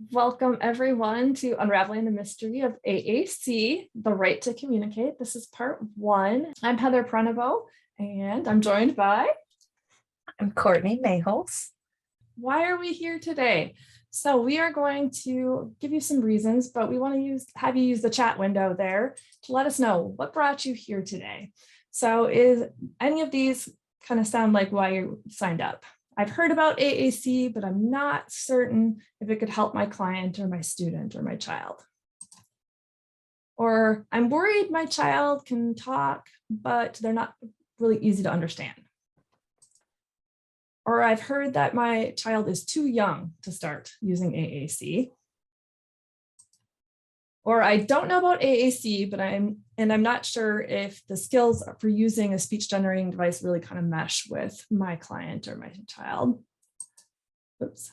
Welcome everyone to Unraveling the Mystery of AAC, the Right to Communicate. This is part 1. I'm Heather Prenovo, and I'm joined by... I'm Courtney Mayholes. Why are we here today? So we are going to give you some reasons, but we want to have you use the chat window there to let us know what brought you here today. So is any of these kind of sound like why you signed up? I've heard about AAC, but I'm not certain if it could help my client or my student or my child. Or I'm worried my child can talk, but they're not really easy to understand. Or I've heard that my child is too young to start using AAC. Or I don't know about AAC, but I'm not sure if the skills for using a speech generating device really kind of mesh with my client or my child. Oops.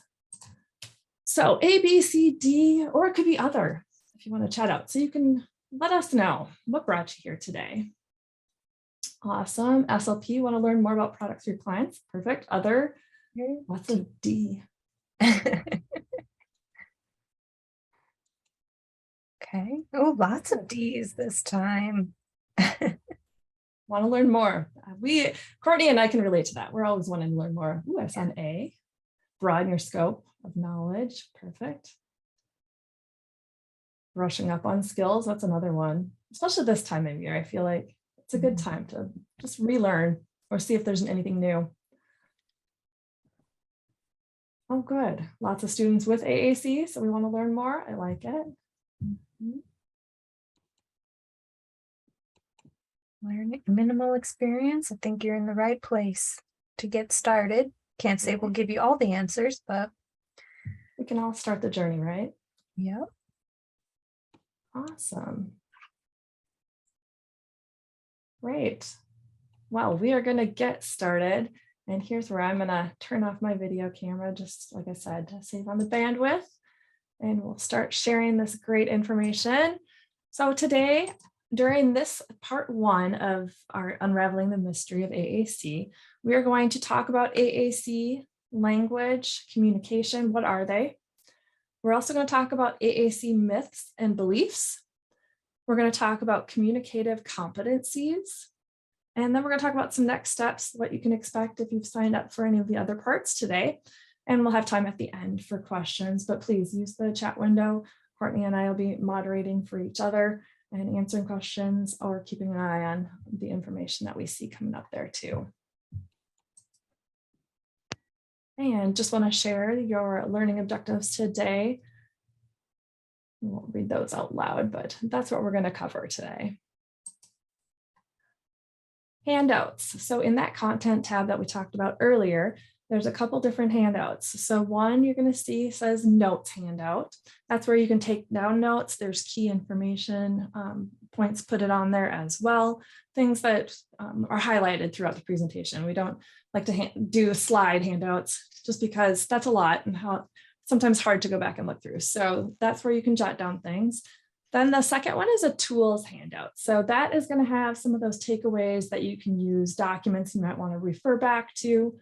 So A, B, C, D, or it could be other if you want to chat out. So you can let us know what brought you here today. Awesome. SLP, want to learn more about products for your clients? Perfect. Other, what's a D? Okay. Oh, lots of D's this time. Want to learn more? Courtney and I can relate to that. We're always wanting to learn more. Ooh, I saw an A. Broaden your scope of knowledge. Perfect. Brushing up on skills. That's another one. Especially this time of year. I feel like it's a good time to just relearn or see if there's anything new. Oh, good. Lots of students with AAC, so we want to learn more. I like it. Learning minimal experience. I think you're in the right place to get started. Can't say we'll give you all the answers, but we can all start the journey, right? Yep. Awesome. Great. Well, we are going to get started. And here's where I'm going to turn off my video camera, just like I said, to save on the bandwidth. And we'll start sharing this great information. So today, during this part 1 of our Unraveling the Mystery of AAC, we are going to talk about AAC, language, communication. What are they? We're also going to talk about AAC myths and beliefs. We're going to talk about communicative competencies. And then we're going to talk about some next steps, what you can expect if you've signed up for any of the other parts today. And we'll have time at the end for questions, but please use the chat window. Courtney and I will be moderating for each other and answering questions or keeping an eye on the information that we see coming up there too. And just want to share your learning objectives today. We won't read those out loud, but that's what we're going to cover today. Handouts. So in that content tab that we talked about earlier, there's a couple different handouts. So one you're going to see says notes handout. That's where you can take down notes. There's key information points put it on there as well. Things that are highlighted throughout the presentation. We don't like to do slide handouts just because that's a lot and sometimes hard to go back and look through. So that's where you can jot down things. Then the second one is a tools handout. So that is going to have some of those takeaways that you can use, documents you might want to refer back to,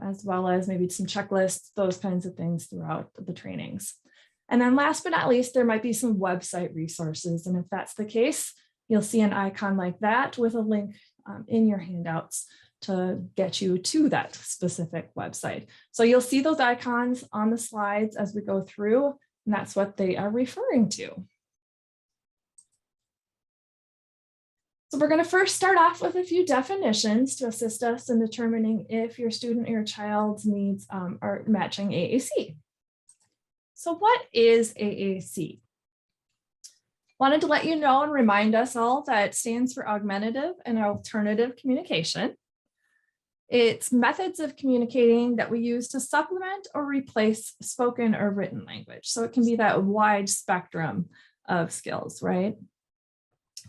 as well as maybe some checklists, those kinds of things throughout the trainings. And then last but not least, there might be some website resources. And if that's the case, you'll see an icon like that with a link in your handouts to get you to that specific website. So you'll see those icons on the slides as we go through, and that's what they are referring to. So we're going to first start off with a few definitions to assist us in determining if your student or your child's needs are matching AAC. So what is AAC? Wanted to let you know and remind us all that it stands for Augmentative and Alternative Communication. It's methods of communicating that we use to supplement or replace spoken or written language. So it can be that wide spectrum of skills, right?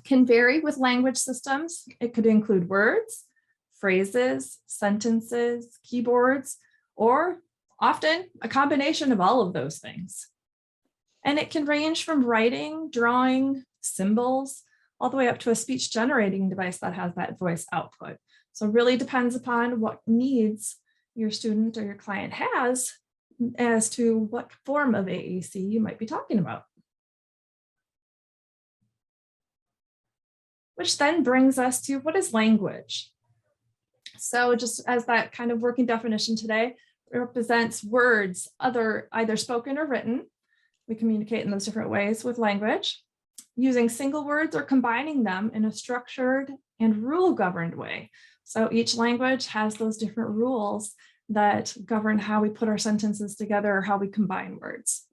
Can vary with language systems. It could include words, phrases, sentences, keyboards, or often a combination of all of those things. And it can range from writing, drawing, symbols, all the way up to a speech generating device that has that voice output. So it really depends upon what needs your student or your client has as to what form of AAC you might be talking about. Which then brings us to what is language? So just as that kind of working definition today, it represents words, either spoken or written. We communicate in those different ways with language, using single words or combining them in a structured and rule-governed way. So each language has those different rules that govern how we put our sentences together or how we combine words.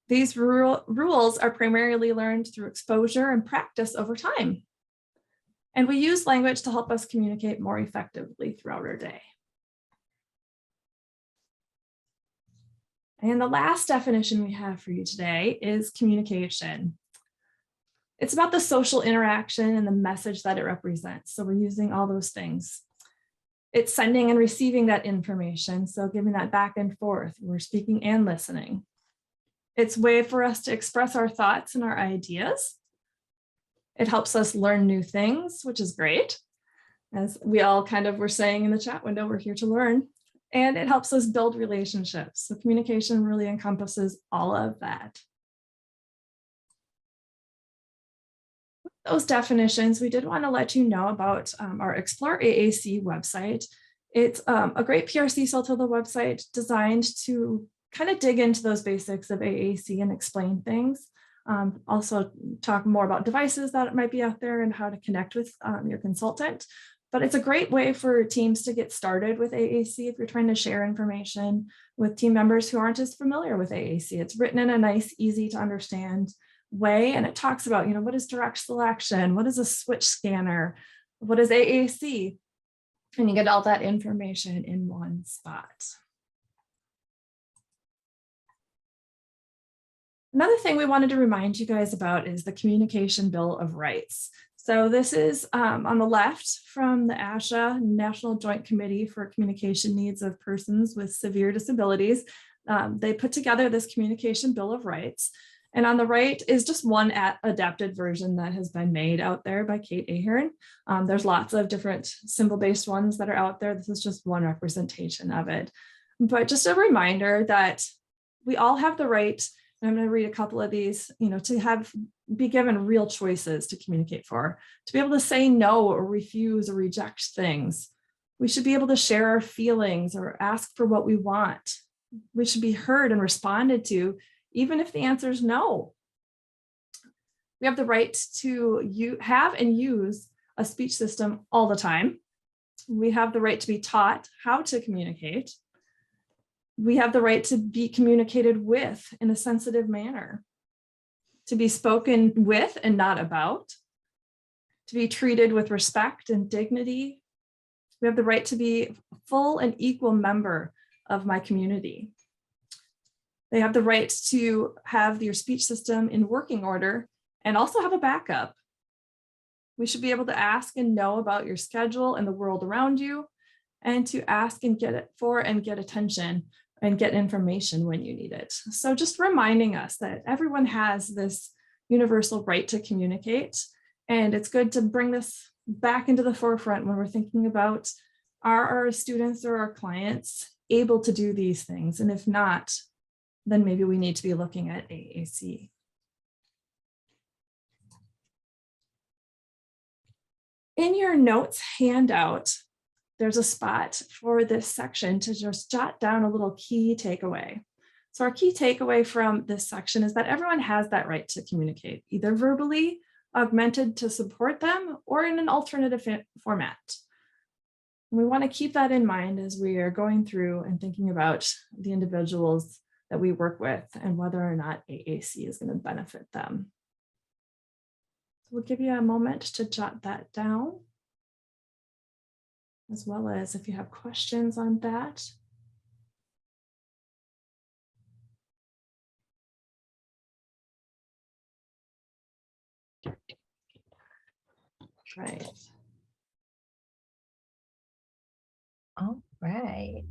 These rules are primarily learned through exposure and practice over time. And we use language to help us communicate more effectively throughout our day. And the last definition we have for you today is communication. It's about the social interaction and the message that it represents. So we're using all those things. It's sending and receiving that information. So giving that back and forth, we're speaking and listening. It's a way for us to express our thoughts and our ideas. It helps us learn new things, which is great. As we all kind of were saying in the chat window, we're here to learn. And it helps us build relationships. So communication really encompasses all of that. With those definitions, we did want to let you know about our Explore AAC website. It's a great PRC Saltillo website designed to kind of dig into those basics of AAC and explain things. Also talk more about devices that might be out there and how to connect with your consultant. But it's a great way for teams to get started with AAC if you're trying to share information with team members who aren't as familiar with AAC. It's written in a nice, easy to understand way, and it talks about, what is direct selection, what is a switch scanner, what is AAC, and you get all that information in one spot. Another thing we wanted to remind you guys about is the Communication Bill of Rights. So this is on the left from the ASHA, National Joint Committee for Communication Needs of Persons with Severe Disabilities. They put together this Communication Bill of Rights. And on the right is just one adapted version that has been made out there by Kate Ahern. There's lots of different symbol-based ones that are out there. This is just one representation of it. But just a reminder that we all have the right, and I'm going to read a couple of these, to be given real choices to communicate for, to be able to say no or refuse or reject things. We should be able to share our feelings or ask for what we want. We should be heard and responded to, even if the answer is no. We have the right to have and use a speech system all the time. We have the right to be taught how to communicate. We have the right to be communicated with in a sensitive manner, to be spoken with and not about, to be treated with respect and dignity. We have the right to be a full and equal member of my community. They have the right to have your speech system in working order and also have a backup. We should be able to ask and know about your schedule and the world around you, and to ask and get attention and get information when you need it. So just reminding us that everyone has this universal right to communicate. And it's good to bring this back into the forefront when we're thinking about, are our students or our clients able to do these things? And if not, then maybe we need to be looking at AAC. In your notes handout, there's a spot for this section to just jot down a little key takeaway. So our key takeaway from this section is that everyone has that right to communicate, either verbally, augmented to support them, or in an alternative format. And we want to keep that in mind as we are going through and thinking about the individuals that we work with and whether or not AAC is going to benefit them. So we'll give you a moment to jot that down, as well as if you have questions on that. Right. All right.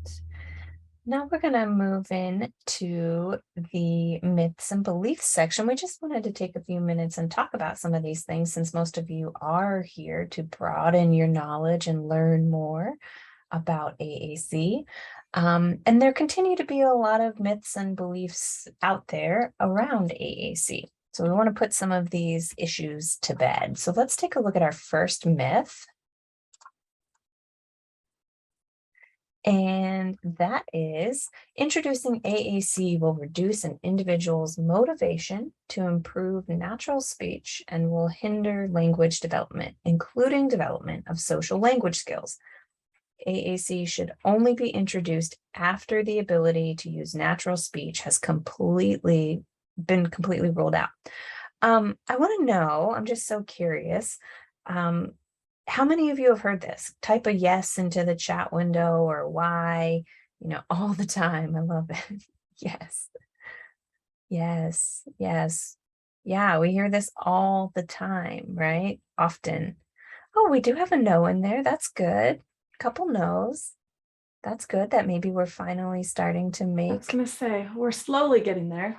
Now we're going to move in to the myths and beliefs section. We just wanted to take a few minutes and talk about some of these things, since most of you are here to broaden your knowledge and learn more about AAC. And there continue to be a lot of myths and beliefs out there around AAC. So we want to put some of these issues to bed. So let's take a look at our first myth. And that is introducing AAC will reduce an individual's motivation to improve natural speech and will hinder language development, including development of social language skills. AAC should only be introduced after the ability to use natural speech has been completely ruled out. I want to know, I'm just so curious, how many of you have heard this? Type a yes into the chat window or why, all the time. I love it. Yes, yes, yes. Yeah, we hear this all the time, right? Often. Oh, we do have a no in there. That's good. Couple no's. That's good that maybe we're finally starting to I was make. going to say, we're slowly getting there.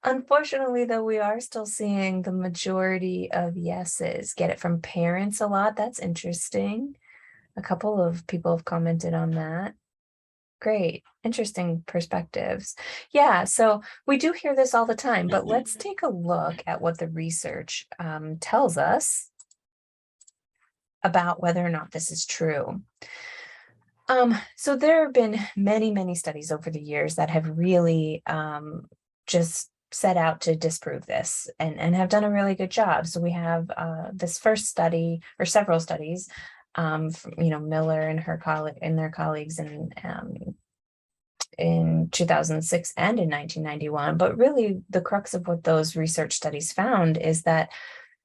Unfortunately, though, we are still seeing the majority of yeses. Get it from parents a lot. That's interesting. A couple of people have commented on that. Great. Interesting perspectives. Yeah, so we do hear this all the time, but let's take a look at what the research tells us about whether or not this is true. So there have been many, many studies over the years that have really just set out to disprove this and have done a really good job. So we have this first study or several studies from, Miller and their colleagues in 2006 and in 1991. But really the crux of what those research studies found is that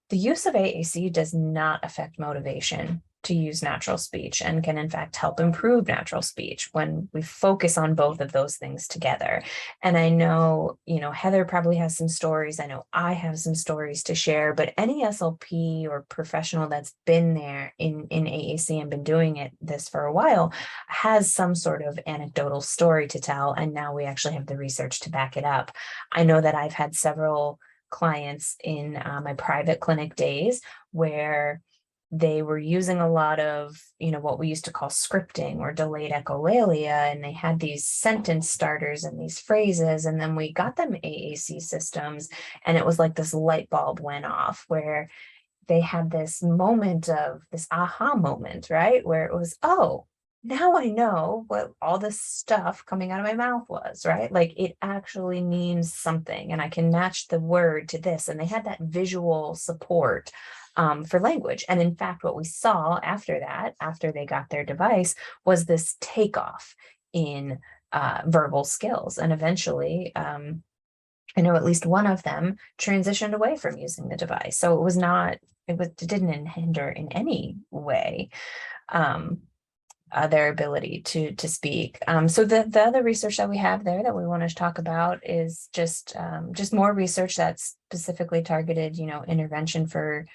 the use of AAC does not affect motivation to use natural speech and can in fact help improve natural speech when we focus on both of those things together. And I know, Heather probably has some stories. I know I have some stories to share, but any SLP or professional that's been there in AAC and been doing this for a while has some sort of anecdotal story to tell. And now we actually have the research to back it up. I know that I've had several clients in my private clinic days where they were using a lot of, what we used to call scripting or delayed echolalia, and they had these sentence starters and these phrases, and then we got them AAC systems, and it was like this light bulb went off where they had this moment of this aha moment, right? Where it was, oh, now I know what all this stuff coming out of my mouth was, right? Like it actually means something and I can match the word to this. And they had that visual support for language. And in fact, what we saw after that, after they got their device, was this takeoff in verbal skills. And eventually, I know at least one of them transitioned away from using the device. So it didn't hinder in any way their ability to speak. So the other research that we have there that we want to talk about is just more research that's specifically targeted, intervention for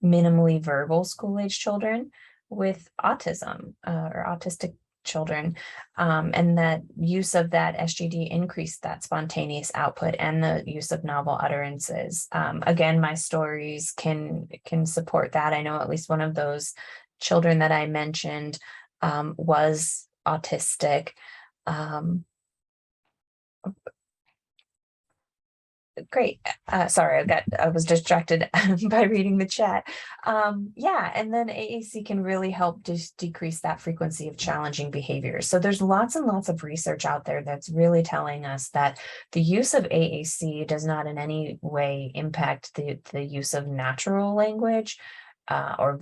minimally verbal school-age children with autism or autistic children, and that use of that SGD increased that spontaneous output and the use of novel utterances. Again, my stories can support that. I know at least one of those children that I mentioned was autistic. Great. Sorry, I was distracted by reading the chat. Yeah, and then AAC can really help decrease that frequency of challenging behaviors. So there's lots and lots of research out there that's really telling us that the use of AAC does not in any way impact the use of natural language. Or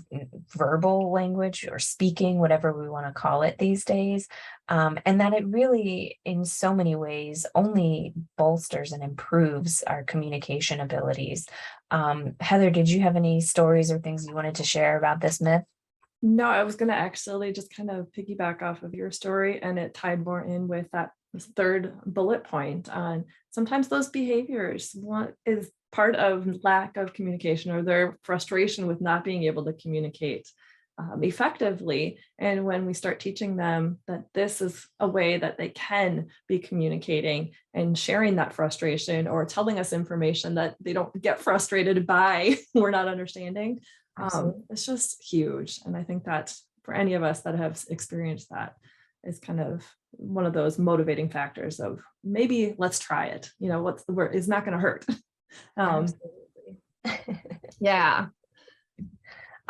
verbal language or speaking, whatever we want to call it these days. And that it really, in so many ways, only bolsters and improves our communication abilities. Heather, did you have any stories or things you wanted to share about this myth? No, I was going to actually just kind of piggyback off of your story, and it tied more in with this third bullet point on sometimes those behaviors is part of lack of communication or their frustration with not being able to communicate effectively. And when we start teaching them that this is a way that they can be communicating and sharing that frustration or telling us information that they don't get frustrated by, we're not understanding. It's just huge. And I think that for any of us that have experienced that, is kind of one of those motivating factors of maybe let's try it. What's the word? It's not going to hurt. Absolutely. Yeah.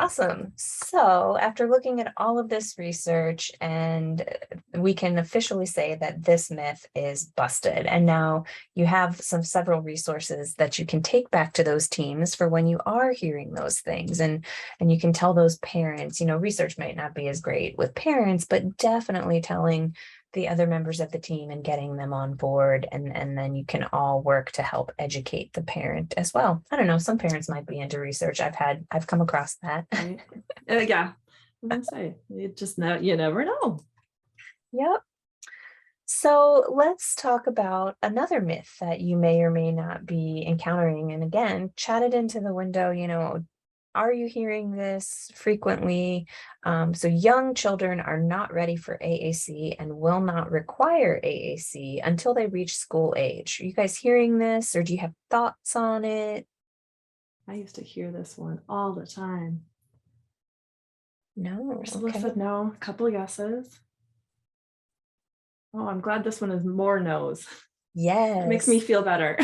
Awesome. So after looking at all of this research, and we can officially say that this myth is busted. And now you have several resources that you can take back to those teams for when you are hearing those things. And you can tell those parents, research might not be as great with parents, but definitely telling the other members of the team and getting them on board, and then you can all work to help educate the parent as well. I don't know, some parents might be into research. I've come across that. Right. Yeah. I'm gonna say you never know. Yep. So let's talk about another myth that you may or may not be encountering. And again, chat it into the window, are you hearing this frequently? So young children are not ready for AAC and will not require AAC until they reach school age. Are you guys hearing this, or do you have thoughts on it? I used to hear this one all the time. No. Priscilla Okay. said no, a couple of yeses. Oh, I'm glad this one is more no's. Yes. It makes me feel better.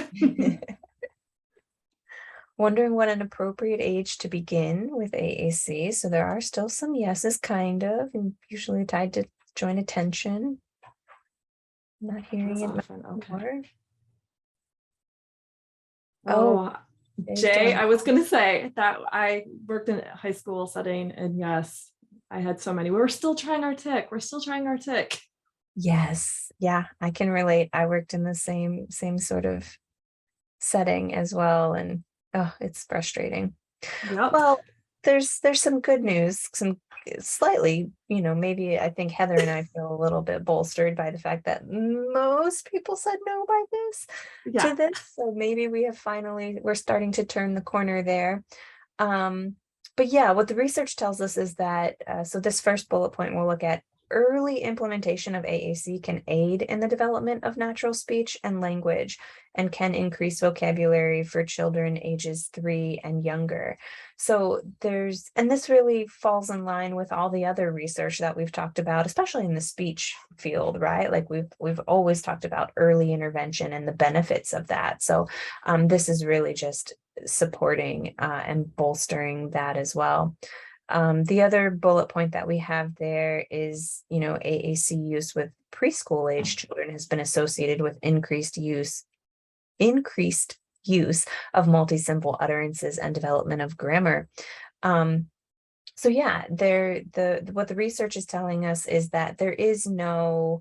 Wondering what an appropriate age to begin with AAC. So there are still some yeses, kind of, and usually tied to joint attention. Not hearing it often. Okay. Oh, Jay, I was going to say that I worked in a high school setting, and yes, I had so many. We're still trying our tick. We're still trying our tick. Yes. Yeah, I can relate. I worked in the same sort of setting as well. And it's frustrating. Yep. Well, there's some good news, some slightly, maybe I think Heather and I feel a little bit bolstered by the fact that most people said no by this to this. So maybe we're starting to turn the corner there. But yeah, what the research tells us is that, so this first bullet point we'll look at: early implementation of AAC can aid in the development of natural speech and language, and can increase vocabulary for children ages 3 and younger. So and this really falls in line with all the other research that we've talked about, especially in the speech field, right? Like we've always talked about early intervention and the benefits of that. So this is really just supporting and bolstering that as well. The other bullet point that we have there is, AAC use with preschool age children has been associated with increased use of multisyllable utterances and development of grammar. So yeah, what the research is telling us is that there is no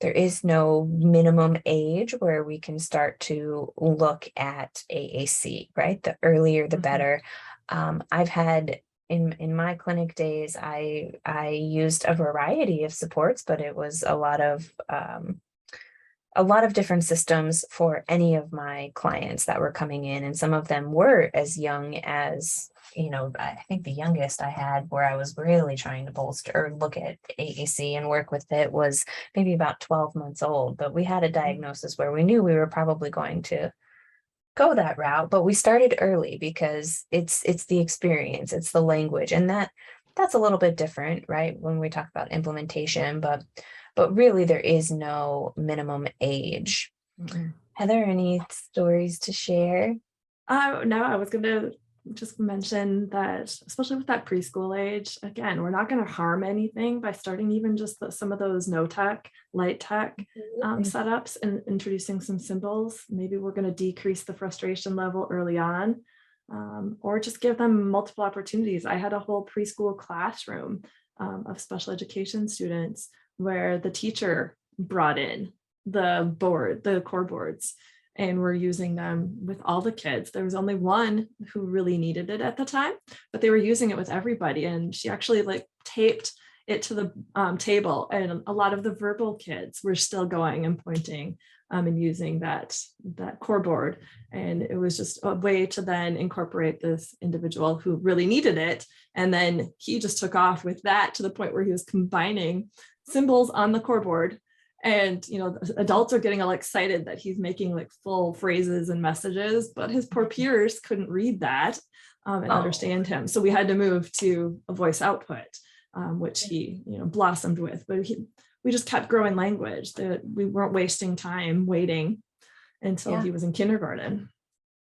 minimum age where we can start to look at AAC, right? The earlier, the better. I've had in my clinic days, I used a variety of supports, but it was a lot of different systems for any of my clients that were coming in, and some of them were as young as, I think the youngest I had where I was really trying to bolster or look at AAC and work with it was maybe about 12 months old. But we had a diagnosis where we knew we were probably going to go that route, but we started early because it's the experience, it's the language, and that's a little bit different, right, when we talk about implementation, but really there is no minimum age. Heather, any stories to share? No, I was going to just mention that, especially with that preschool age, again, we're not going to harm anything by starting even just some of those no tech, light tech setups and introducing some symbols. Maybe we're going to decrease the frustration level early on, or just give them multiple opportunities. I had a whole preschool classroom of special education students where the teacher brought in the core boards, and we're using them with all the kids. There was only one who really needed it at the time, but they were using it with everybody. And she actually taped it to the table, and a lot of the verbal kids were still going and pointing and using that core board. And it was just a way to then incorporate this individual who really needed it. And then he just took off with that to the point where he was combining symbols on the core board. And, adults are getting all excited that he's making full phrases and messages, but his poor peers couldn't read that and understand him. So we had to move to a voice output. which he, blossomed with. But we just kept growing language, that we weren't wasting time waiting until Yeah. he was in kindergarten.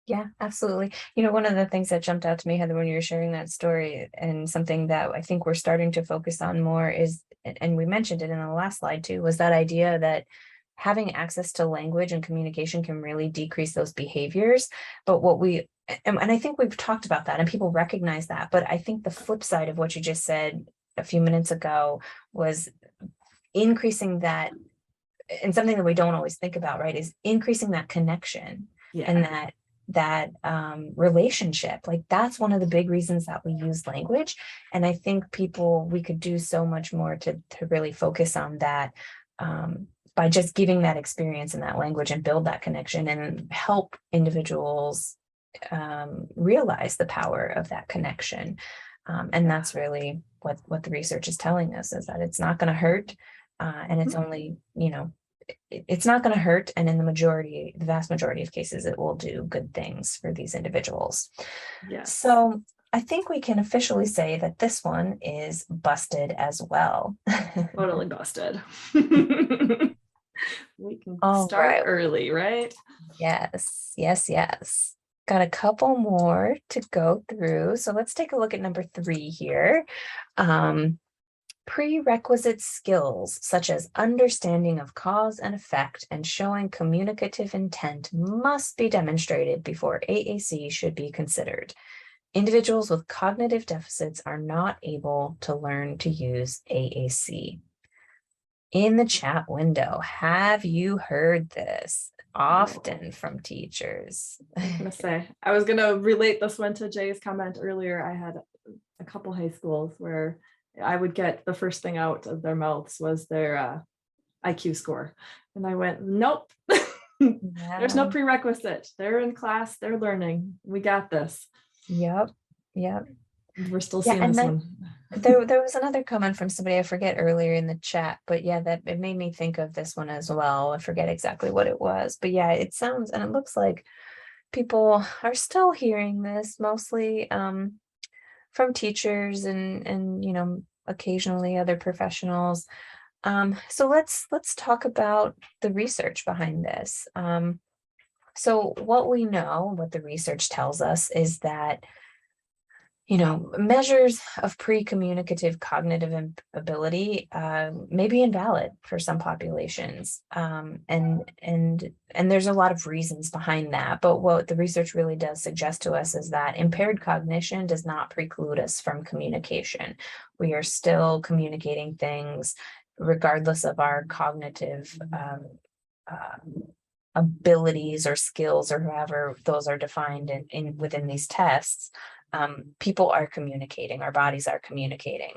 Yeah, absolutely. One of the things that jumped out to me, Heather, when you were sharing that story, and something that I think we're starting to focus on more is, and we mentioned it in the last slide too, was that idea that having access to language and communication can really decrease those behaviors. But and I think we've talked about that and people recognize that. But I think the flip side of what you just said a few minutes ago was increasing that, and something that we don't always think about, right, is increasing that connection and Yeah. that relationship. Like, that's one of the big reasons that we use language. And I think we could do so much more to really focus on that, by just giving that experience in that language and build that connection and help individuals realize the power of that connection. And that's really what the research is telling us, is that it's not going to hurt. And it's only, it's not going to hurt. And in the vast majority of cases, it will do good things for these individuals. Yes. So I think we can officially say that this one is busted as well. Totally busted. We can All start right. early, right? Yes, yes, yes. Got a couple more to go through. So let's take a look at number 3 here. Prerequisite skills such as understanding of cause and effect and showing communicative intent must be demonstrated before AAC should be considered. Individuals with cognitive deficits are not able to learn to use AAC. In the chat window, have you heard this often from teachers? I was gonna relate this one to Jay's comment earlier. I had a couple high schools where I would get the first thing out of their mouths was their IQ score. And I went, nope, there's no Yeah. prerequisite. They're in class, they're learning. We got this. Yep. Yep. We're still Yeah. seeing And this then one. there was another comment from somebody, I forget, earlier in the chat, but yeah, that it made me think of this one as well. I forget exactly what it was, but yeah, it sounds and it looks like people are still hearing this, mostly from teachers and occasionally other professionals. So let's talk about the research behind this. So what the research tells us is that measures of pre-communicative cognitive ability may be invalid for some populations, and there's a lot of reasons behind that. But what the research really does suggest to us is that impaired cognition does not preclude us from communication. We are still communicating things regardless of our cognitive uh, abilities or skills, or however those are defined in within these tests. People are communicating, our bodies are communicating.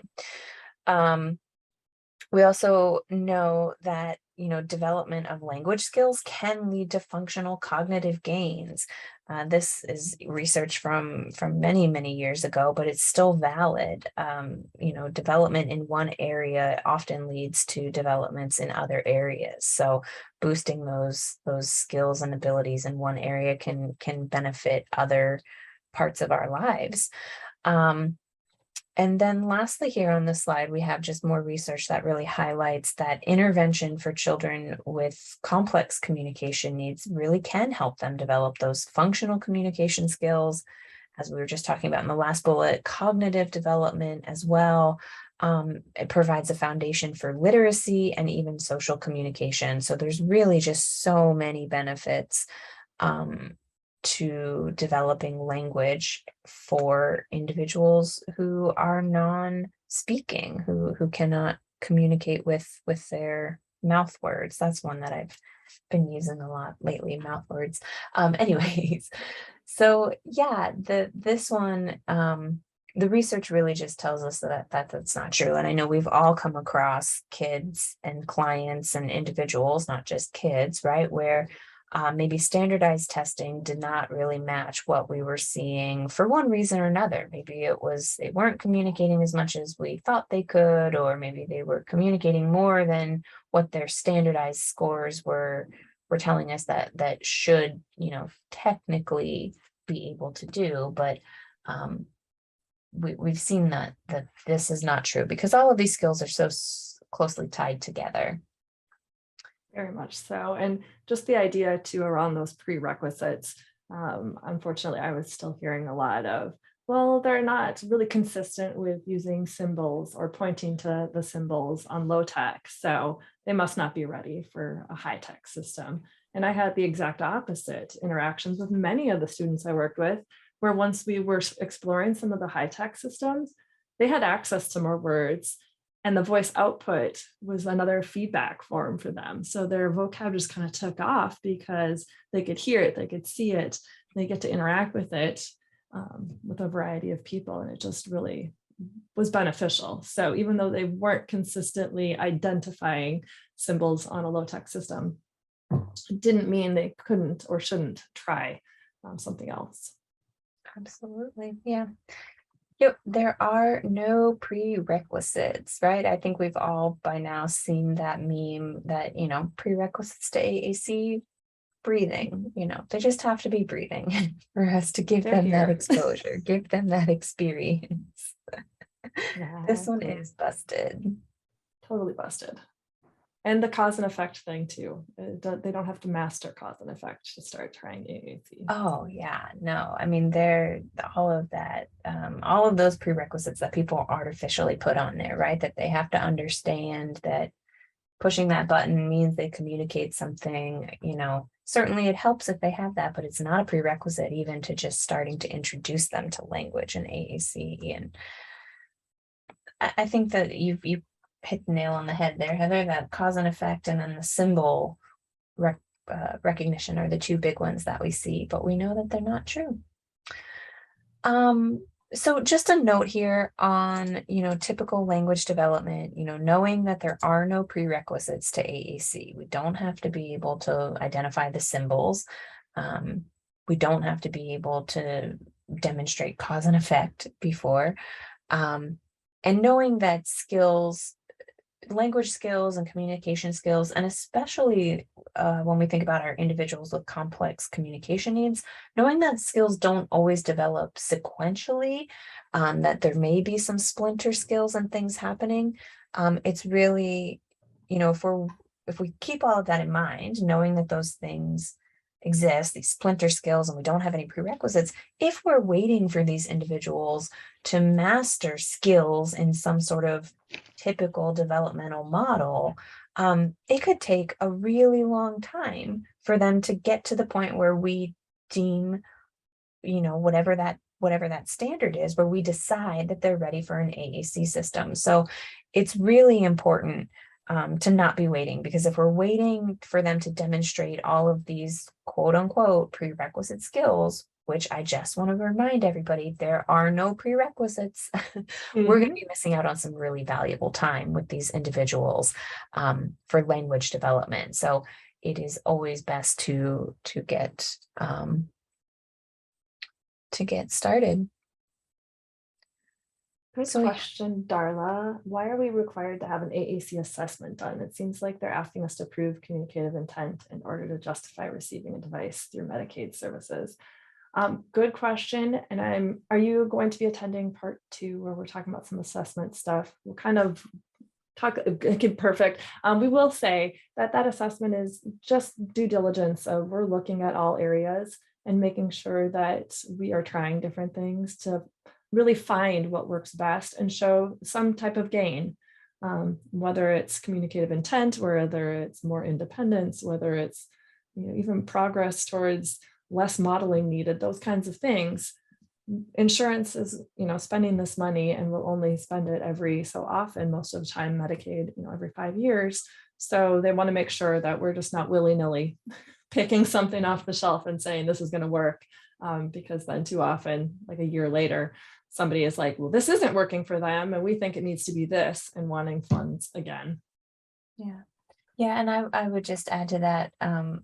We also know that development of language skills can lead to functional cognitive gains. This is research from many years ago, but it's still valid. Development in one area often leads to developments in other areas. So boosting those skills and abilities in one area can benefit other parts of our lives. And then lastly, here on the slide, we have just more research that really highlights that intervention for children with complex communication needs really can help them develop those functional communication skills, as we were just talking about in the last bullet, cognitive development as well. It provides a foundation for literacy and even social communication. So there's really just so many benefits to developing language for individuals who are non-speaking, who cannot communicate with their mouth words. That's one that I've been using a lot lately, mouth words. Anyways, so yeah, this one, the research really just tells us that's not true. And I know we've all come across kids and clients and individuals, not just kids, right, where maybe standardized testing did not really match what we were seeing for one reason or another. Maybe it was they weren't communicating as much as we thought they could, or maybe they were communicating more than what their standardized scores were telling us that should, technically be able to do. But we've seen that this is not true, because all of these skills are so closely tied together. Very much so. And just the idea too around those prerequisites. Unfortunately, I was still hearing a lot of, well, they're not really consistent with using symbols or pointing to the symbols on low tech. So they must not be ready for a high tech system. And I had the exact opposite interactions with many of the students I worked with, where once we were exploring some of the high tech systems, they had access to more words, and the voice output was another feedback form for them. So their vocab just kind of took off because they could hear it, they could see it, they get to interact with it with a variety of people. And it just really was beneficial. So even though they weren't consistently identifying symbols on a low-tech system, it didn't mean they couldn't or shouldn't try something else. Absolutely. Yeah. Yep, there are no prerequisites, right? I think we've all by now seen that meme that, prerequisites to AAC, breathing, they just have to be breathing for us to give They're them that here. exposure, give them that experience. Yeah, This one is busted. totally busted. And the cause and effect thing too. They don't have to master cause and effect to start trying AAC. Oh yeah, no, I mean, all of that, all of those prerequisites that people artificially put on there, right? That they have to understand that pushing that button means they communicate something, certainly it helps if they have that, but it's not a prerequisite even to just starting to introduce them to language and AAC. And I think that you hit the nail on the head there, Heather, that cause and effect and then the symbol recognition are the two big ones that we see, but we know that they're not true. So just a note here on, typical language development, knowing that there are no prerequisites to AAC. We don't have to be able to identify the symbols. We don't have to be able to demonstrate cause and effect before. And knowing that language skills and communication skills, and especially when we think about our individuals with complex communication needs, knowing that skills don't always develop sequentially, that there may be some splinter skills and things happening. It's really, if we keep all of that in mind, knowing that those things exist, these splinter skills, and we don't have any prerequisites, if we're waiting for these individuals to master skills in some sort of typical developmental model, it could take a really long time for them to get to the point where we deem, whatever that standard is, where we decide that they're ready for an AAC system. So it's really important to not be waiting, because if we're waiting for them to demonstrate all of these quote unquote prerequisite skills, which I just want to remind everybody, there are no prerequisites, we're going to be missing out on some really valuable time with these individuals for language development. So it is always best to get started. Good question, Darla. Why are we required to have an AAC assessment done? It seems like they're asking us to prove communicative intent in order to justify receiving a device through Medicaid services. Good question. And are you going to be attending part 2 where we're talking about some assessment stuff? We'll kind of talk, okay, perfect. We will say that assessment is just due diligence of we're looking at all areas and making sure that we are trying different things to really find what works best and show some type of gain, whether it's communicative intent, whether it's more independence, whether it's even progress towards less modeling needed, those kinds of things. Insurance is spending this money, and we'll only spend it every so often, most of the time Medicaid every 5 years. So they want to make sure that we're just not willy-nilly picking something off the shelf and saying this is going to work, because then too often, like a year later, somebody is like, well, this isn't working for them and we think it needs to be this, and wanting funds again. Yeah, and I would just add to that,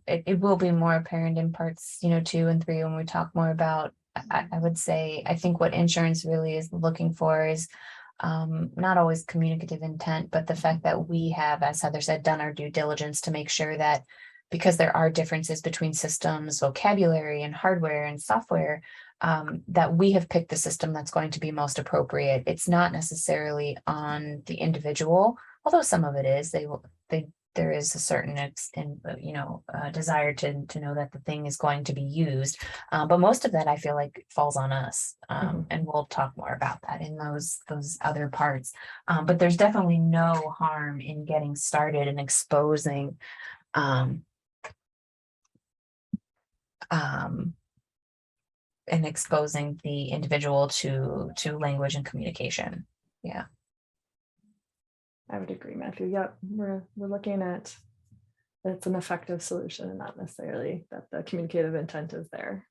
it will be more apparent in parts 2 and 3 when we talk more about, I would say, I think what insurance really is looking for is not always communicative intent, but the fact that we have, as Heather said, done our due diligence to make sure that because there are differences between systems, vocabulary, and hardware and software, that we have picked the system that's going to be most appropriate. It's not necessarily on the individual, although some of it is. There is a certain desire to know that the thing is going to be used, but most of that I feel like falls on us, and we'll talk more about that in those other parts. But there's definitely no harm in getting started and exposing the individual to language and communication. Yeah. I would agree, Matthew. Yep, we're looking at it's an effective solution and not necessarily that the communicative intent is there.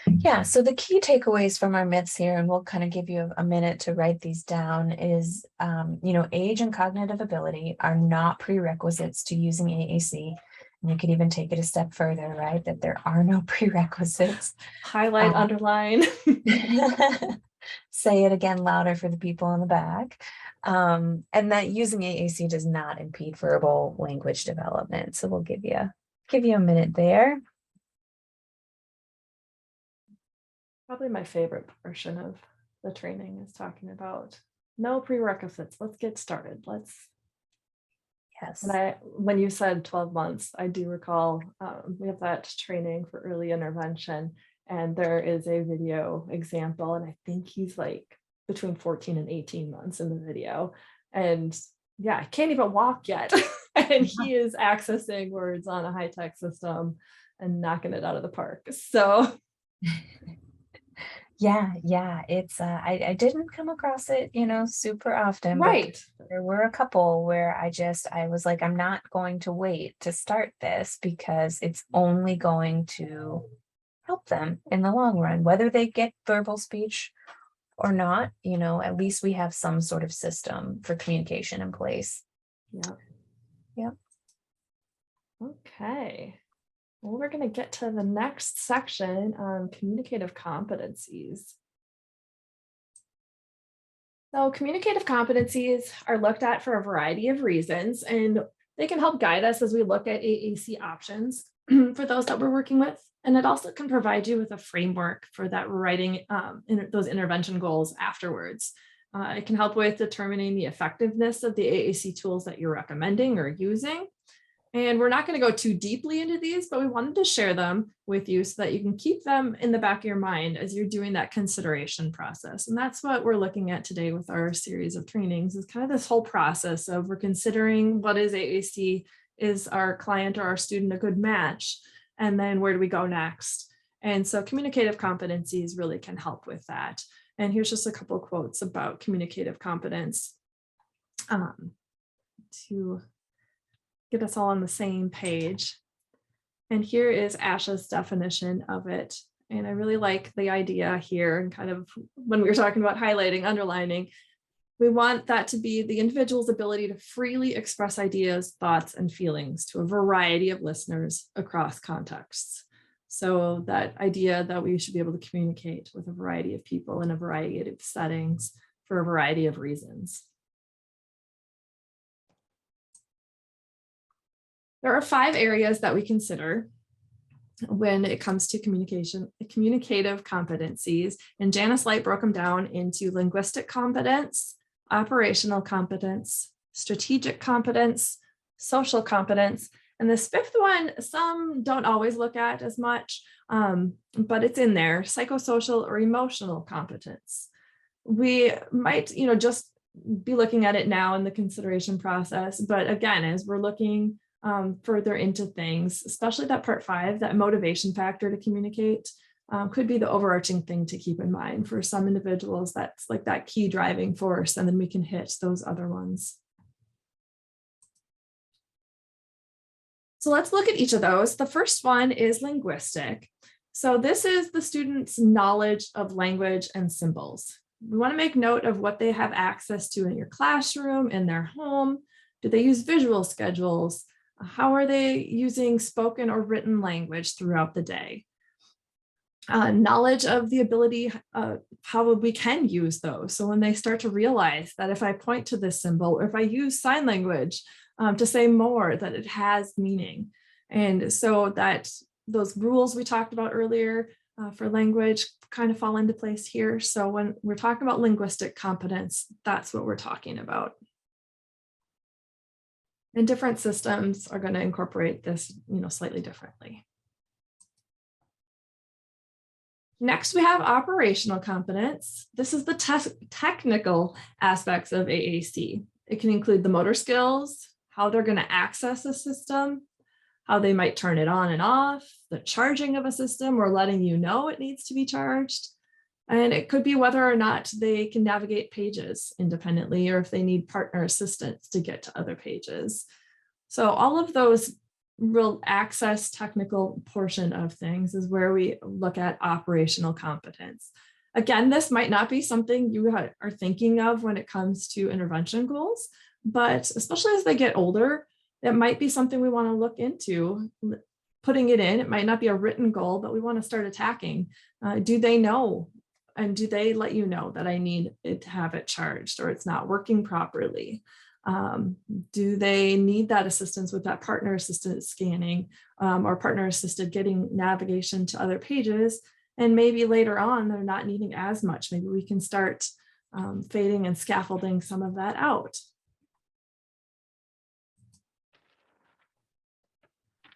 Yeah, so the key takeaways from our myths here, and we'll kind of give you a minute to write these down, is, age and cognitive ability are not prerequisites to using AAC. And you could even take it a step further, right? That there are no prerequisites. Highlight, underline. Say it again louder for the people in the back. And that using AAC does not impede verbal language development. So we'll give you a minute there. Probably my favorite portion of the training is talking about no prerequisites. Let's get started. Yes. And when you said 12 months, I do recall we have that training for early intervention, and there is a video example, and I think he's like between 14 and 18 months in the video. And yeah, I can't even walk yet. And he is accessing words on a high-tech system and knocking it out of the park. So yeah, it's I didn't come across it super often, right, but there were a couple where I was like, I'm not going to wait to start this because it's only going to help them in the long run, whether they get verbal speech or not. At least we have some sort of system for communication in place. Yeah. Okay. Well, we're going to get to the next section on communicative competencies. So communicative competencies are looked at for a variety of reasons, and they can help guide us as we look at AAC options for those that we're working with. And it also can provide you with a framework for that writing those intervention goals afterwards. It can help with determining the effectiveness of the AAC tools that you're recommending or using. And we're not going to go too deeply into these, but we wanted to share them with you so that you can keep them in the back of your mind as you're doing that consideration process. And that's what we're looking at today with our series of trainings, is kind of this whole process of we're considering what is AAC, is our client or our student a good match, and then where do we go next? And so communicative competencies really can help with that. And here's just a couple of quotes about communicative competence to get us all on the same page. And here is Asha's definition of it. And I really like the idea here, and kind of when we were talking about highlighting, underlining, we want that to be the individual's ability to freely express ideas, thoughts, and feelings to a variety of listeners across contexts. So that idea that we should be able to communicate with a variety of people in a variety of settings for a variety of reasons. There are 5 areas that we consider when it comes to communicative competencies, and Janice Light broke them down into linguistic competence, operational competence, strategic competence, social competence, and this 5th one, some don't always look at as much, but it's in there, psychosocial or emotional competence. We might, just be looking at it now in the consideration process, but again, as we're looking further into things, especially that part 5, that motivation factor to communicate, could be the overarching thing to keep in mind. For some individuals, that's like that key driving force, and then we can hit those other ones. So let's look at each of those. The first one is linguistic. So this is the student's knowledge of language and symbols. We want to make note of what they have access to in your classroom, in their home. Do they use visual schedules? How are they using spoken or written language throughout the day? Knowledge of the ability, how we can use those. So when they start to realize that if I point to this symbol, or if I use sign language, to say more, that it has meaning. And so that those rules we talked about earlier for language kind of fall into place here. So when we're talking about linguistic competence, that's what we're talking about. And different systems are going to incorporate this, slightly differently. Next, we have operational competence. This is the technical aspects of AAC. It can include the motor skills, how they're going to access a system, how they might turn it on and off, the charging of a system or letting you know it needs to be charged. And it could be whether or not they can navigate pages independently or if they need partner assistance to get to other pages. So all of those real access technical portion of things is where we look at operational competence. Again, this might not be something you are thinking of when it comes to intervention goals, but especially as they get older, it might be something we want to look into putting it in. It might not be a written goal, but we want to start attacking. Do they know? And do they let you know that I need it to have it charged or it's not working properly? Do they need that assistance with that partner assisted scanning or partner assisted getting navigation to other pages? And maybe later on, they're not needing as much. Maybe we can start fading and scaffolding some of that out.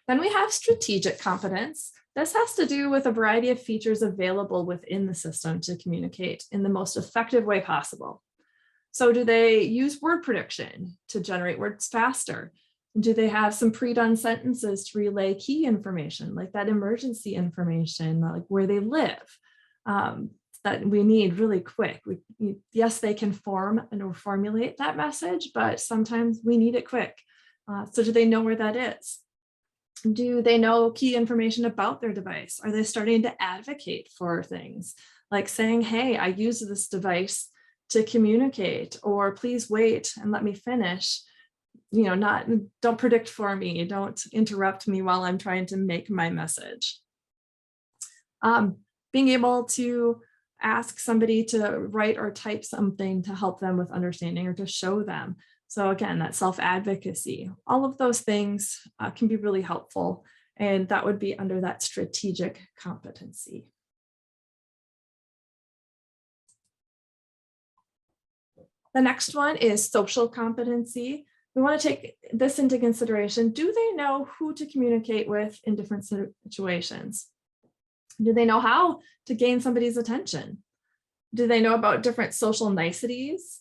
Then we have strategic competence. This has to do with a variety of features available within the system to communicate in the most effective way possible. So do they use word prediction to generate words faster? Do they have some pre-done sentences to relay key information, like that emergency information, like where they live, that we need really quick? Yes, they can form and formulate that message, but sometimes we need it quick. So do they know where that is? Do they know key information about their device? Are they starting to advocate for things like saying, hey, I use this device to communicate, or please wait and let me finish, don't predict for me, don't interrupt me while I'm trying to make my message. Being able to ask somebody to write or type something to help them with understanding or to show them. So again, that self-advocacy, all of those things can be really helpful. And that would be under that strategic competency. The next one is social competency. We want to take this into consideration. Do they know who to communicate with in different situations? Do they know how to gain somebody's attention? Do they know about different social niceties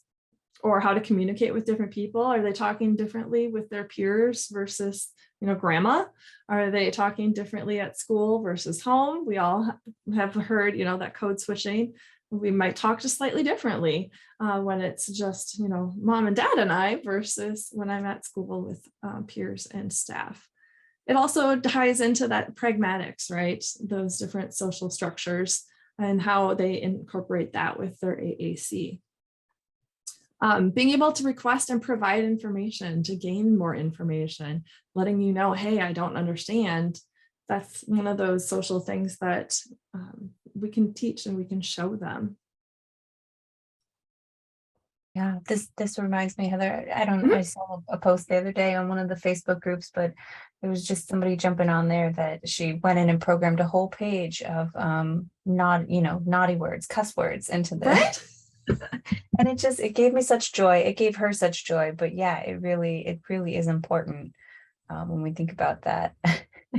or how to communicate with different people? Are they talking differently with their peers versus, grandma? Are they talking differently at school versus home? We all have heard, that code switching. We might talk just slightly differently when it's just, mom and dad and I versus when I'm at school with peers and staff. It also ties into that pragmatics, right? Those different social structures and how they incorporate that with their AAC. Being able to request and provide information to gain more information, letting you know, hey, I don't understand. That's one of those social things that we can teach and we can show them. Yeah, this reminds me, Heather. I saw a post the other day on one of the Facebook groups, but it was just somebody jumping on there that she went in and programmed a whole page of naughty words, cuss words into the right? And it gave me such joy. It gave her such joy. But yeah, it really is important when we think about that.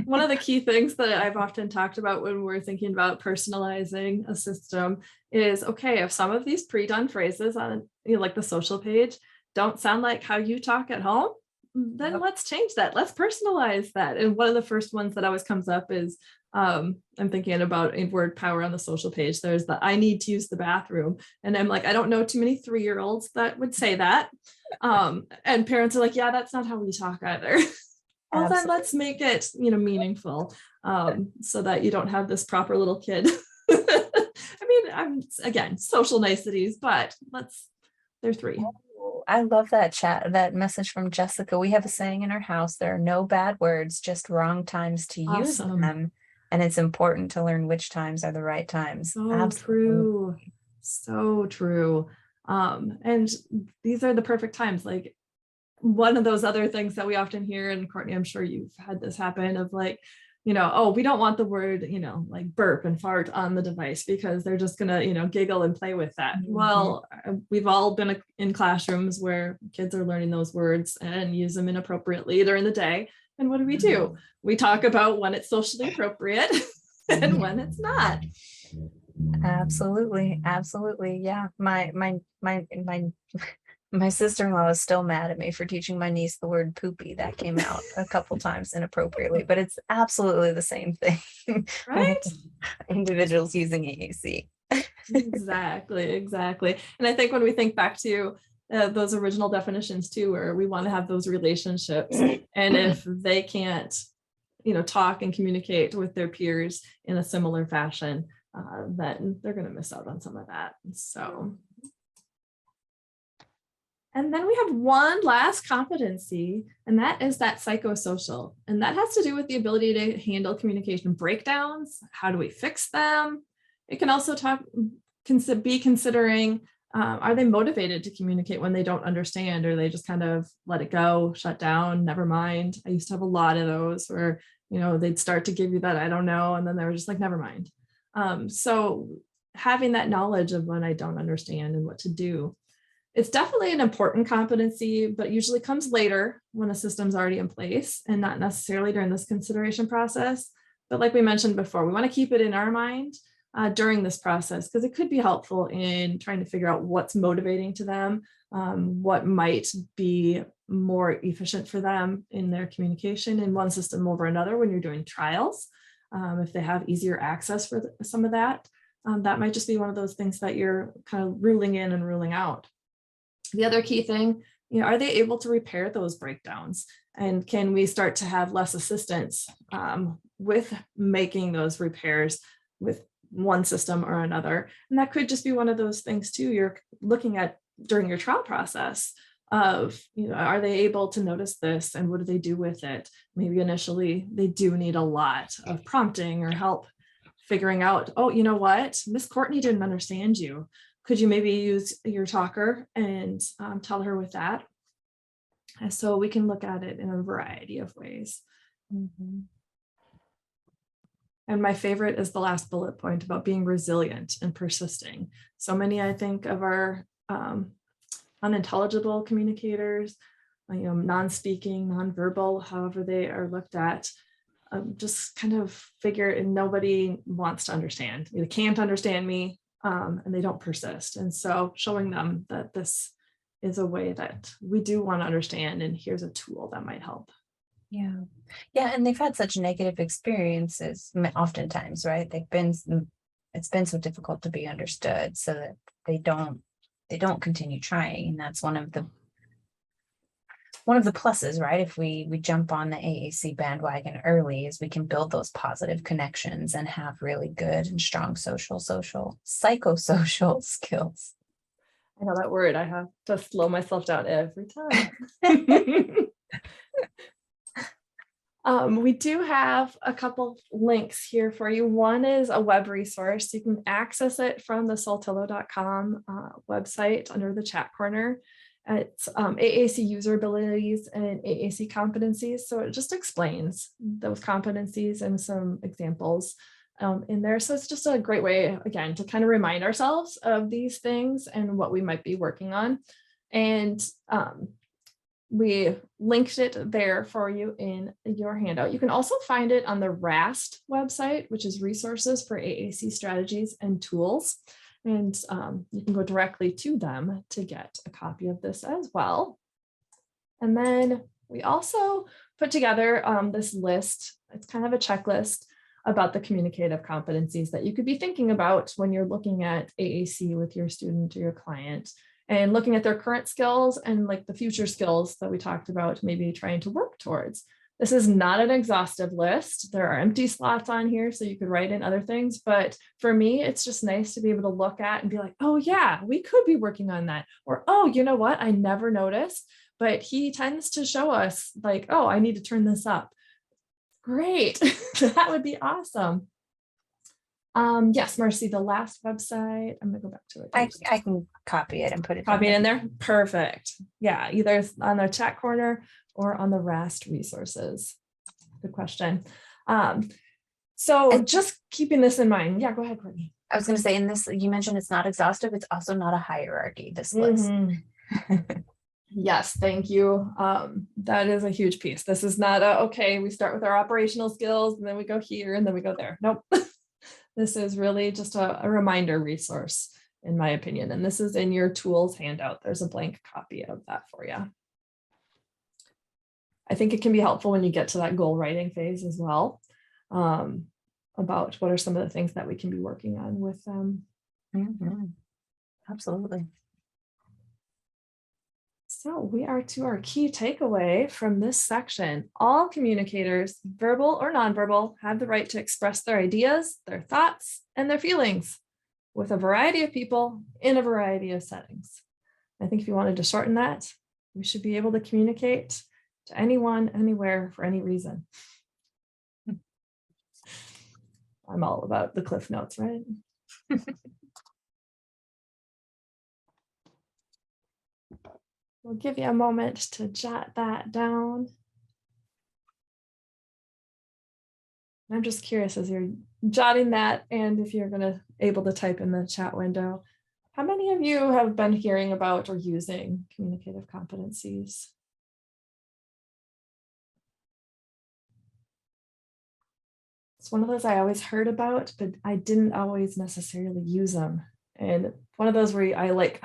One of the key things that I've often talked about when we're thinking about personalizing a system is, okay, if some of these pre-done phrases on like the social page don't sound like how you talk at home, then let's change that. Let's personalize that. And one of the first ones that always comes up is I'm thinking about a word power on the social page. There's the I need to use the bathroom. And I'm like, I don't know too many 3-year-olds that would say that. And parents are like, yeah, that's not how we talk either. Well, then let's make it, meaningful so that you don't have this proper little kid. I mean, again, social niceties, but they're 3. I love that message from Jessica. We have a saying in our house, there are no bad words, just wrong times to use them. And it's important to learn which times are the right times. So Absolutely. true. So true. And these are the perfect times. Like one of those other things that we often hear, and Courtney, I'm sure you've had this happen, of like, oh, we don't want the word, like burp and fart on the device because they're just gonna, giggle and play with that. Well, we've all been in classrooms where kids are learning those words and use them inappropriately during the day. And what do? We talk about when it's socially appropriate and when it's not. Absolutely. Absolutely. Yeah. My sister-in-law is still mad at me for teaching my niece the word poopy. That came out a couple times inappropriately, but it's absolutely the same thing. Right? Individuals using AAC. Exactly. And I think when we think back to those original definitions too, where we want to have those relationships, and if they can't, talk and communicate with their peers in a similar fashion, then they're going to miss out on some of that. So, and then we have one last competency, and that is that psychosocial. And that has to do with the ability to handle communication breakdowns. How do we fix them? It can also be considering, are they motivated to communicate when they don't understand, or they just kind of let it go, shut down, never mind. I used to have a lot of those where, they'd start to give you that, I don't know, and then they were just like, never mind. So having that knowledge of when I don't understand and what to do, it's definitely an important competency, but usually comes later when a system's already in place and not necessarily during this consideration process. But like we mentioned before, we want to keep it in our mind during this process, because it could be helpful in trying to figure out what's motivating to them, what might be more efficient for them in their communication in one system over another when you're doing trials. If they have easier access for some of that, that might just be one of those things that you're kind of ruling in and ruling out. The other key thing, are they able to repair those breakdowns? And can we start to have less assistance with making those repairs with one system or another? And that could just be one of those things too, you're looking at during your trial process of, are they able to notice this and what do they do with it? Maybe initially they do need a lot of prompting or help figuring out, oh, you know what, Miss Courtney didn't understand you. Could you maybe use your talker and tell her with that? And so we can look at it in a variety of ways. Mm-hmm. And my favorite is the last bullet point about being resilient and persisting. So many, I think, of our unintelligible communicators, non-speaking, non-verbal, however they are looked at, just kind of figure, and nobody wants to understand. They can't understand me, and they don't persist. And so showing them that this is a way that we do want to understand, and here's a tool that might help. Yeah. And they've had such negative experiences oftentimes, right? It's been so difficult to be understood, so that they don't continue trying. And that's one of the pluses, right? If we jump on the AAC bandwagon early, is we can build those positive connections and have really good and strong psychosocial skills. I know that word. I have to slow myself down every time. We do have a couple links here for you. One is a web resource. You can access it from the saltillo.com website under the chat corner. It's AAC user abilities and AAC competencies. So it just explains those competencies and some examples in there. So it's just a great way, again, to kind of remind ourselves of these things and what we might be working on. And we linked it there for you in your handout. You can also find it on the RAST website, which is Resources for AAC Strategies and Tools. And you can go directly to them to get a copy of this as well. And then we also put together this list. It's kind of a checklist about the communicative competencies that you could be thinking about when you're looking at AAC with your student or your client, and looking at their current skills and like the future skills that we talked about, maybe trying to work towards. This is not an exhaustive list. There are empty slots on here, so you could write in other things. But for me, it's just nice to be able to look at and be like, oh yeah, we could be working on that. Or, oh, you know what? I never noticed, but he tends to show us like, oh, I need to turn this up. Great. That would be awesome. Yes, Marcy, the last website, I'm gonna go back to it. I can copy it and put it Copy it down in there. Perfect. Yeah, either on the chat corner or on the RAST resources. Good question. So And just keeping this in mind. Yeah, go ahead, Courtney. I was going to say, in this, you mentioned it's not exhaustive. It's also not a hierarchy, this list. Yes, thank you. That is a huge piece. This is not okay, we start with our operational skills and then we go here and then we go there. Nope. This is really just a reminder resource, in my opinion. And this is in your tools handout. There's a blank copy of that for you. I think it can be helpful when you get to that goal writing phase as well, about what are some of the things that we can be working on with them. Absolutely. So we are to our key takeaway from this section. All communicators, verbal or nonverbal, have the right to express their ideas, their thoughts, and their feelings with a variety of people in a variety of settings. I think if you wanted to shorten that, we should be able to communicate to anyone, anywhere, for any reason. I'm all about the Cliff Notes, right? We'll give you a moment to jot that down. I'm just curious as you're jotting that, and if you're able to type in the chat window, how many of you have been hearing about or using communicative competencies? It's one of those I always heard about, but I didn't always necessarily use them. And one of those where I like,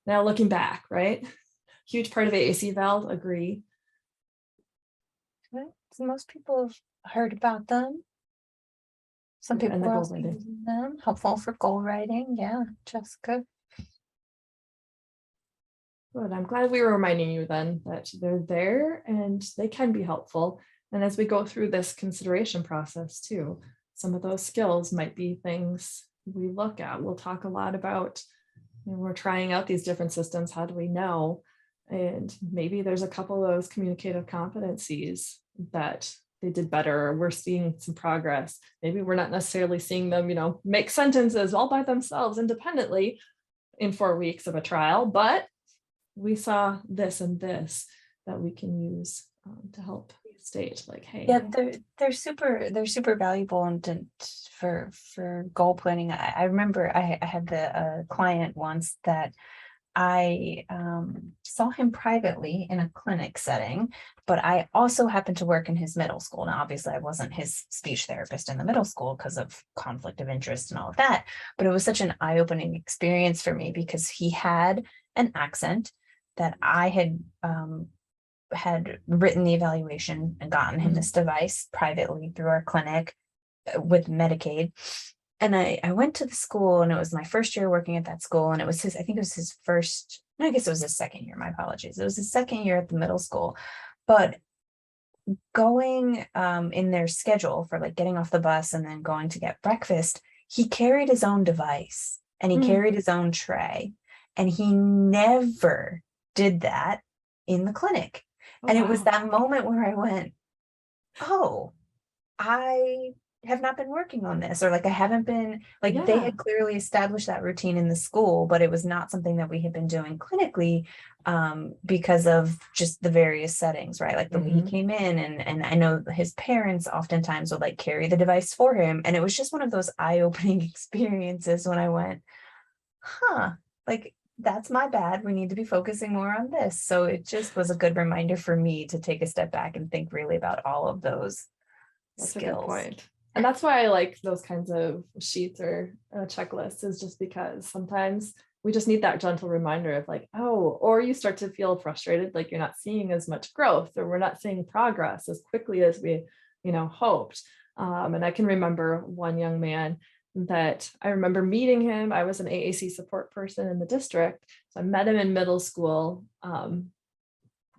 now looking back, right? Huge part of AAC Val, agree. So most people have heard about them. Some people are also using them. Helpful for goal writing. Yeah, Jessica. Good. I'm glad we were reminding you then that they're there and they can be helpful. And as we go through this consideration process too, some of those skills might be things we look at. We'll talk a lot about, we're trying out these different systems. How do we know? And maybe there's a couple of those communicative competencies that they did better, or we're seeing some progress. Maybe we're not necessarily seeing them, make sentences all by themselves independently in 4 weeks of a trial, but we saw this and this that we can use to help state, like, hey. Yeah, they're super valuable and for goal planning. I remember I had the client once that I saw him privately in a clinic setting, but I also happened to work in his middle school. Now, obviously, I wasn't his speech therapist in the middle school because of conflict of interest and all of that, but it was such an eye-opening experience for me because he had an accent that I had written the evaluation and gotten him this device privately through our clinic with Medicaid. And I went to the school, and it was my first year working at that school. And it was I think it was his first, no, I guess it was his second year. My apologies. It was his second year at the middle school. But going in their schedule for like getting off the bus and then going to get breakfast, he carried his own device and he carried his own tray. And he never did that in the clinic. And it was that moment where I went, oh, I have not been working on this, or like I haven't been, like they had clearly established that routine in the school, but it was not something that we had been doing clinically because of just the various settings, right? Like the way he came in, and I know his parents oftentimes would like carry the device for him. And it was just one of those eye-opening experiences when I went, like, that's my bad. We need to be focusing more on this. So it just was a good reminder for me to take a step back and think really about all of those skills. A good point. And that's why I like those kinds of sheets or checklists, is just because sometimes we just need that gentle reminder of like, oh, or you start to feel frustrated, like you're not seeing as much growth, or we're not seeing progress as quickly as we, hoped. And I can remember one young man that I remember meeting him. I was an AAC support person in the district. So I met him in middle school,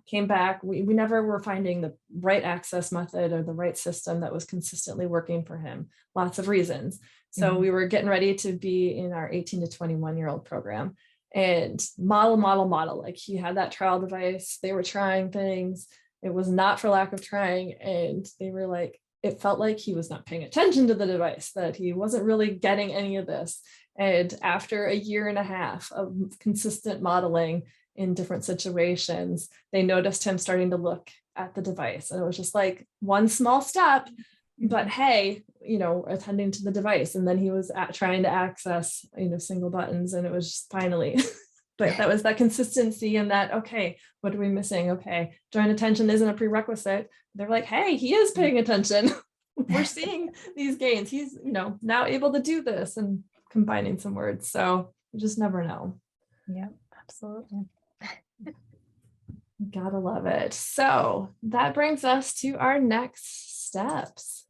came back. We never were finding the right access method or the right system that was consistently working for him. Lots of reasons. So we were getting ready to be in our 18 to 21-year-old program, and model, like he had that trial device. They were trying things. It was not for lack of trying. And they were like, it felt like he was not paying attention to the device, that he wasn't really getting any of this. And after a year and a half of consistent modeling in different situations, they noticed him starting to look at the device. And it was just like one small step, but hey, attending to the device. And then he was trying to access, single buttons. And it was just finally, but that was that consistency and that, okay, what are we missing? Okay, joint attention isn't a prerequisite. They're like, hey, he is paying attention. We're seeing these gains. He's, now able to do this and combining some words. So you just never know. Yeah, absolutely. Gotta love it. So that brings us to our next steps.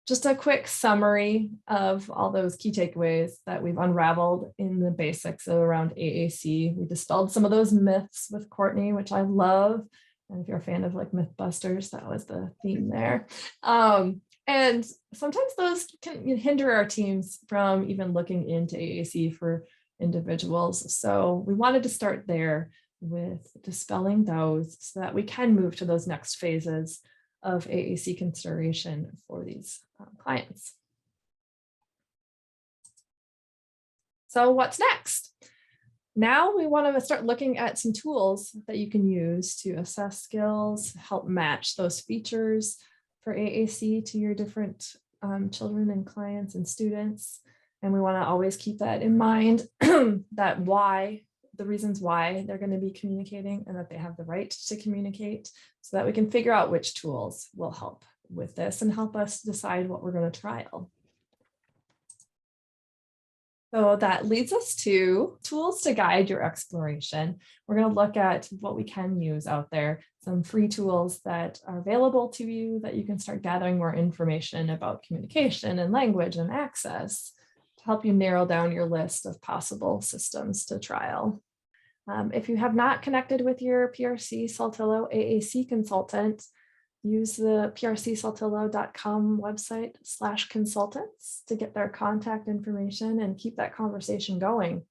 Just a quick summary of all those key takeaways that we've unraveled in the basics around AAC. We dispelled some of those myths with Courtney, which I love. And if you're a fan of like Mythbusters, that was the theme there. And sometimes those can hinder our teams from even looking into AAC for individuals. So we wanted to start there with dispelling those so that we can move to those next phases of AAC consideration for these clients. So what's next? Now we want to start looking at some tools that you can use to assess skills, help match those features for AAC to your different children and clients and students. And we want to always keep that in mind, that the reasons why they're going to be communicating and that they have the right to communicate, so that we can figure out which tools will help with this and help us decide what we're going to trial. So that leads us to tools to guide your exploration. We're going to look at what we can use out there, some free tools that are available to you that you can start gathering more information about communication and language and access to help you narrow down your list of possible systems to trial. If you have not connected with your PRC Saltillo AAC consultant, use the prcsaltillo.com website /consultants to get their contact information and keep that conversation going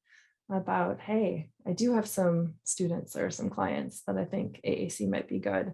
about, hey, I do have some students or some clients that I think AAC might be good.